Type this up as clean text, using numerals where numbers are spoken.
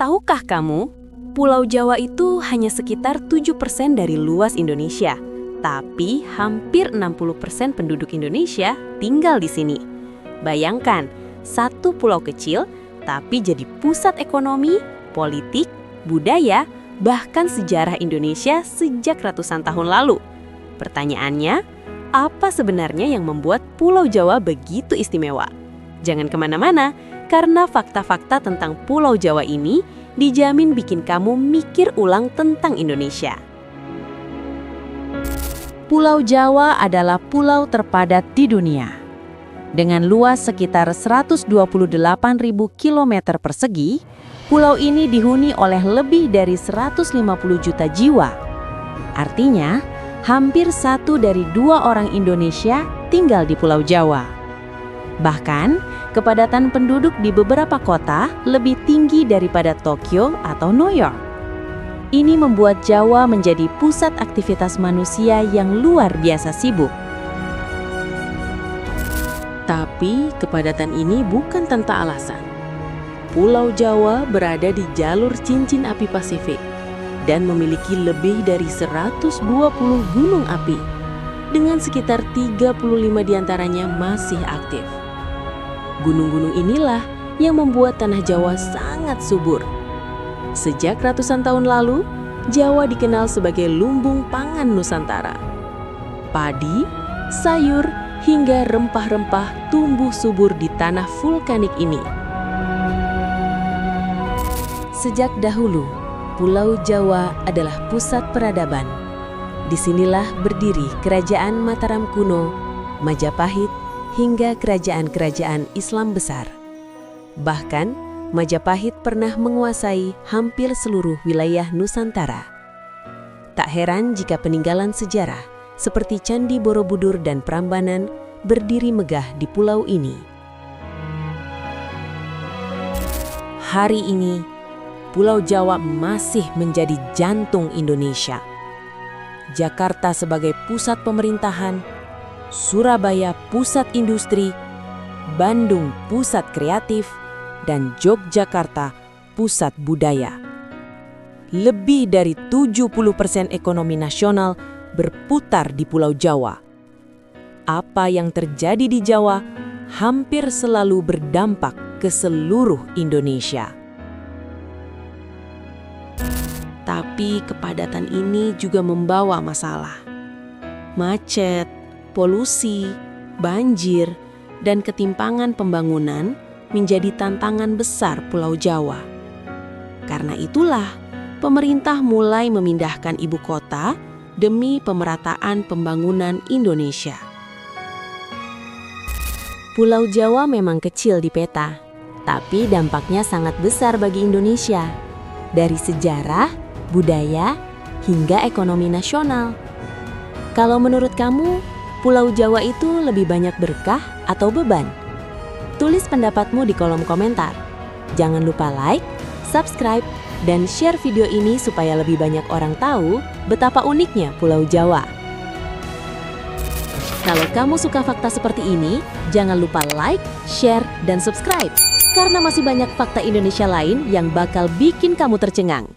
Tahukah kamu, Pulau Jawa itu hanya sekitar 7% dari luas Indonesia, tapi hampir 60% penduduk Indonesia tinggal di sini. Bayangkan, satu pulau kecil tapi jadi pusat ekonomi, politik, budaya, bahkan sejarah Indonesia sejak ratusan tahun lalu. Pertanyaannya, apa sebenarnya yang membuat Pulau Jawa begitu istimewa? Jangan kemana-mana, karena fakta-fakta tentang Pulau Jawa ini dijamin bikin kamu mikir ulang tentang Indonesia. Pulau Jawa adalah pulau terpadat di dunia. Dengan luas sekitar 128.000 km persegi, pulau ini dihuni oleh lebih dari 150 juta jiwa. Artinya, hampir 1 dari 2 orang Indonesia tinggal di Pulau Jawa. Bahkan, kepadatan penduduk di beberapa kota lebih tinggi daripada Tokyo atau New York. Ini membuat Jawa menjadi pusat aktivitas manusia yang luar biasa sibuk. Tapi, kepadatan ini bukan tanpa alasan. Pulau Jawa berada di jalur cincin api Pasifik dan memiliki lebih dari 120 gunung api, dengan sekitar 35 diantaranya masih aktif. Gunung-gunung inilah yang membuat tanah Jawa sangat subur. Sejak ratusan tahun lalu, Jawa dikenal sebagai lumbung pangan Nusantara. Padi, sayur, hingga rempah-rempah tumbuh subur di tanah vulkanik ini. Sejak dahulu, Pulau Jawa adalah pusat peradaban. Disinilah berdiri Kerajaan Mataram kuno, Majapahit, hingga kerajaan-kerajaan Islam besar. Bahkan, Majapahit pernah menguasai hampir seluruh wilayah Nusantara. Tak heran jika peninggalan sejarah seperti Candi Borobudur dan Prambanan berdiri megah di pulau ini. Hari ini, Pulau Jawa masih menjadi jantung Indonesia. Jakarta sebagai pusat pemerintahan, Surabaya pusat industri, Bandung pusat kreatif, dan Yogyakarta pusat budaya. Lebih dari 70% ekonomi nasional berputar di Pulau Jawa. Apa yang terjadi di Jawa hampir selalu berdampak ke seluruh Indonesia. Tapi kepadatan ini juga membawa masalah. Macet, polusi, banjir, dan ketimpangan pembangunan menjadi tantangan besar Pulau Jawa. Karena itulah, pemerintah mulai memindahkan ibu kota demi pemerataan pembangunan Indonesia. Pulau Jawa memang kecil di peta, tapi dampaknya sangat besar bagi Indonesia. Dari sejarah, budaya, hingga ekonomi nasional. Kalau menurut kamu, Pulau Jawa itu lebih banyak berkah atau beban? Tulis pendapatmu di kolom komentar. Jangan lupa like, subscribe, dan share video ini supaya lebih banyak orang tahu betapa uniknya Pulau Jawa. Kalau kamu suka fakta seperti ini, jangan lupa like, share, dan subscribe. Karena masih banyak fakta Indonesia lain yang bakal bikin kamu tercengang.